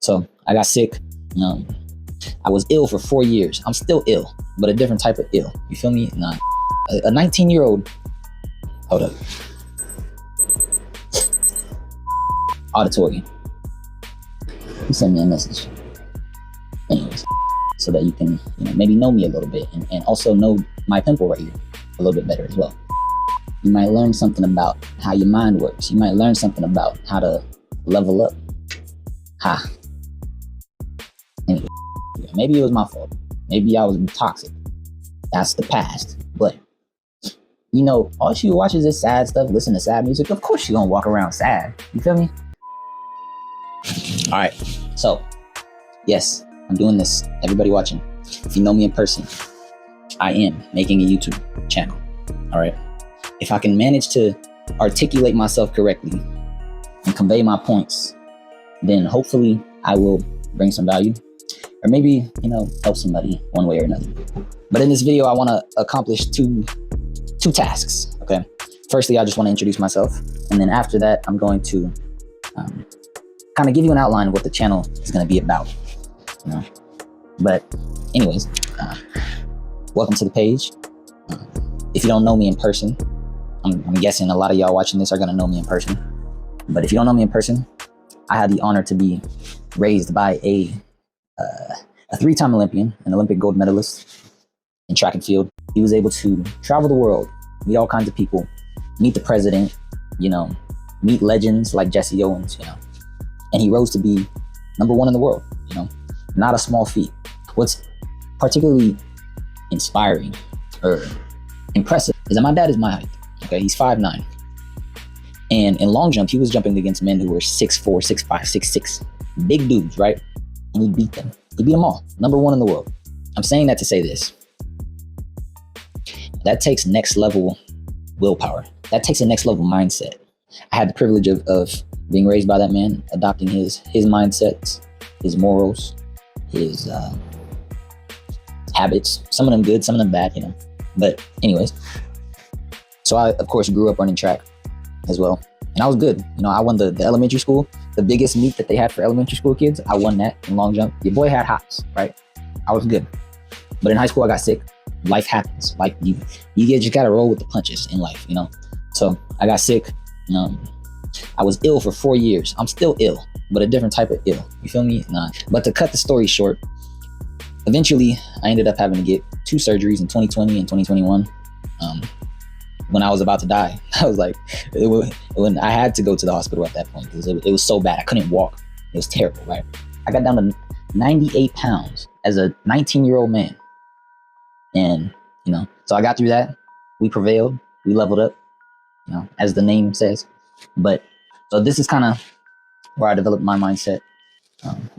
So I got sick. Um, I was ill for 4 years. I'm still ill, but a different type of ill. You feel me? Nah. A 19-year-old. Hold up. Auditory. You send me a message. Anyways, so that you can, maybe know me a little bit and also know my pimple right here a little bit better as well. You might learn something about how your mind works. You might learn something about how to level up. Anyway, maybe it was my fault. Maybe I was toxic. That's the past. But, all she watches is sad stuff, listen to sad music. Of course she gonna walk around sad. You feel me? All right. So, yes, I'm doing this. Everybody watching, if you know me in person, I am making a YouTube channel. All right. If I can manage to articulate myself correctly and convey my points, then hopefully I will bring some value or maybe, help somebody one way or another. But in this video, I want to accomplish two tasks. Okay. Firstly, I just want to introduce myself. And then after that, I'm going to kind of give you an outline of what the channel is going to be about. But anyways, welcome to the page. If you don't know me in person, I'm guessing a lot of y'all watching this are going to know me in person. But if you don't know me in person, I had the honor to be raised by a 3-time Olympian, an Olympic gold medalist in track and field. He was able to travel the world, meet all kinds of people, meet the president, meet legends like Jesse Owens, and he rose to be number 1 in the world, not a small feat. What's particularly inspiring or impressive is that my dad is my height. Okay, he's 5'9". And in long jump, he was jumping against men who were 6'4", 6'5", 6'6". Big dudes, right? And he beat them. He beat them all. Number 1 in the world. I'm saying that to say this. That takes next level willpower. That takes a next level mindset. I had the privilege of being raised by that man, adopting his mindsets, his morals, his habits. Some of them good, some of them bad, But anyways, so I, of course, grew up running track as well. And I was good. I won the elementary school, the biggest meet that they had for elementary school kids. I won that in long jump. Your boy had hops, right? I was good. But in high school, I got sick. Life happens. Like you just got to roll with the punches in life, So I got sick. I was ill for 4 years. I'm still ill, but a different type of ill. You feel me? Nah. But to cut the story short, eventually I ended up having to get 2 surgeries in 2020 and 2021. When I was about to die, I was like, when I had to go to the hospital at that point because it was so bad. I couldn't walk. It was terrible, right? I got down to 98 pounds as a 19-year-old man. And, so I got through that. We prevailed. We leveled up, as the name says. But so this is kind of where I developed my mindset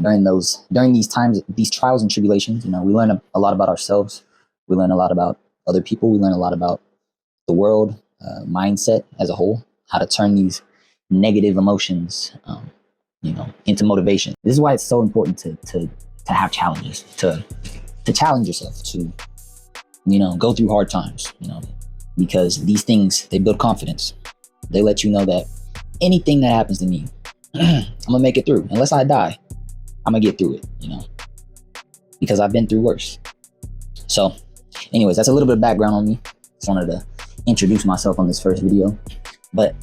during these times, these trials and tribulations. We learn a lot about ourselves. We learn a lot about other people. We learn a lot about the world, mindset as a whole, how to turn these negative emotions, into motivation. This is why it's so important to have challenges, to challenge yourself, to, go through hard times, because these things, they build confidence. They let you know that anything that happens to me, I'm gonna make it through. Unless I die, I'm gonna get through it, because I've been through worse. So anyways, that's a little bit of background on me. Just wanted to introduce myself on this first video. But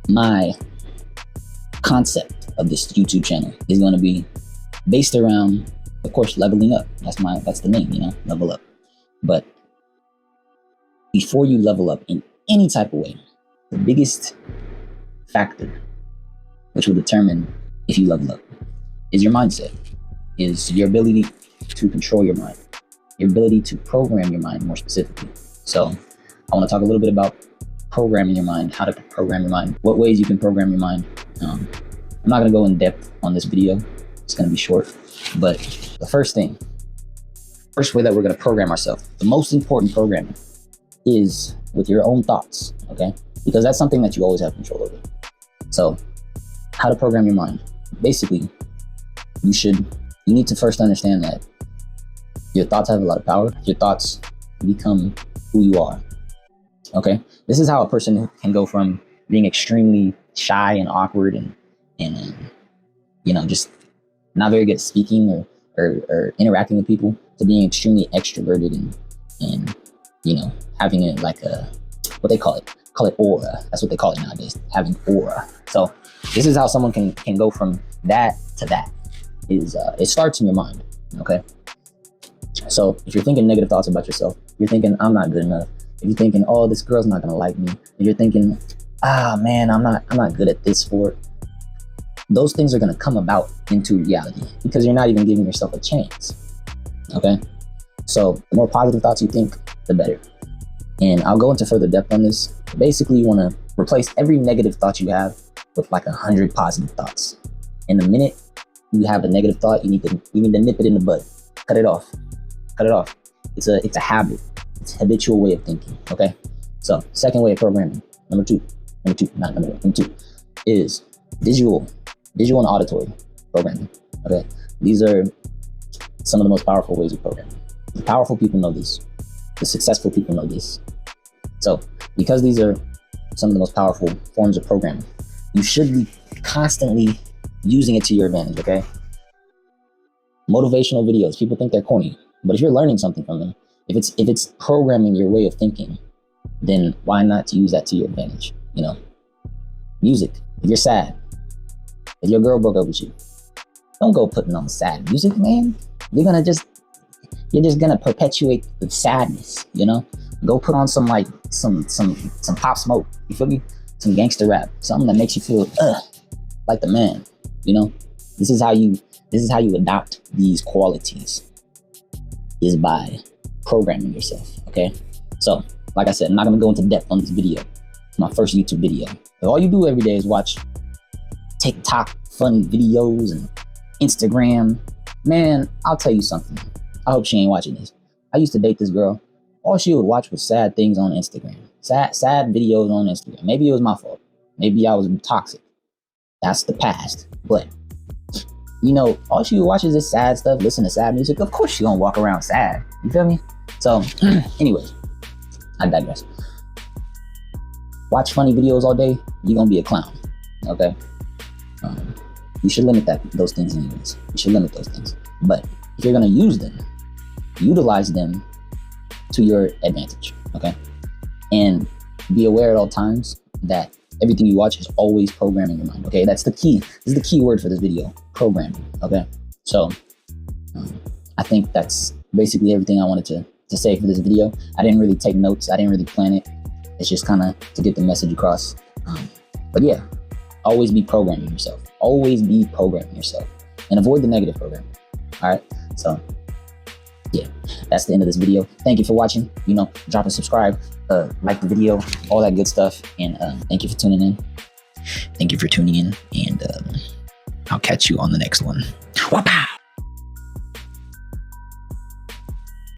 my concept of this YouTube channel is going to be based around, of course, leveling up. That's the name, level up. But before you level up in any type of way, the biggest factor which will determine if you level up is your mindset, is your ability to control your mind, your ability to program your mind more specifically. So I want to talk a little bit about programming your mind, how to program your mind, what ways you can program your mind. I'm not going to go in depth on this video. It's going to be short. But the first way that we're going to program ourselves, the most important programming is with your own thoughts, okay? Because that's something that you always have control over. So how to program your mind. Basically, you need to first understand that your thoughts have a lot of power. Your thoughts become who you are. Okay? This is how a person can go from being extremely shy and awkward and just not very good at speaking or interacting with people, to being extremely extroverted and having it like what they call it aura. That's what they call it nowadays, having aura. So this is how someone can go from that to that. It starts in your mind. Okay. So if you're thinking negative thoughts about yourself, you're thinking, I'm not good enough. If you're thinking, oh, this girl's not gonna like me. If you're thinking, man, I'm not good at this sport. Those things are gonna come about into reality because you're not even giving yourself a chance. Okay. So the more positive thoughts you think, the better. And I'll go into further depth on this. Basically, you want to replace every negative thought you have with like 100 positive thoughts. And the minute you have a negative thought, you need to nip it in the bud. Cut it off. It's a habit. It's a habitual way of thinking. Okay. So second way of programming, number two is visual and auditory programming. Okay. These are some of the most powerful ways of programming. The powerful people know this. The successful people know this. So because these are some of the most powerful forms of programming, you should be constantly using it to your advantage. Okay. Motivational videos, people think they're corny, but if you're learning something from them, if it's programming your way of thinking, then why not to use that to your advantage? Music. If you're sad, if your girl broke up with you, don't go putting on sad music, man. You're just gonna perpetuate the sadness. Go put on some Pop Smoke. You feel me? Some gangster rap, something that makes you feel like the man. This is how you adopt these qualities, is by programming yourself. Okay. So like I said, I'm not gonna go into depth on this video. It's my first YouTube video. If all you do every day is watch TikTok funny videos and Instagram, man, I'll tell you something. I hope she ain't watching this. I used to date this girl. All she would watch was sad things on Instagram. Sad videos on Instagram. Maybe it was my fault. Maybe I was toxic. That's the past. But, all she would watch is this sad stuff, listen to sad music. Of course she gonna walk around sad. You feel me? So, anyways, I digress. Watch funny videos all day, you're gonna be a clown. Okay? You should limit those things anyways. You should limit those things. But if you're gonna use them, utilize them to your advantage. Okay? And be aware at all times that everything you watch is always programming your mind. Okay? That's the key. This is the key word for this video. Programming. Okay? So I think that's basically everything I wanted to say for this video. I didn't really take notes. I didn't really plan it. It's just kind of to get the message across. But yeah, always be programming yourself. Always be programming yourself. And avoid the negative programming. All right? So yeah, that's the end of this video. Thank you for watching. Drop a subscribe, like the video, all that good stuff. And thank you for tuning in. And I'll catch you on the next one. Wapa!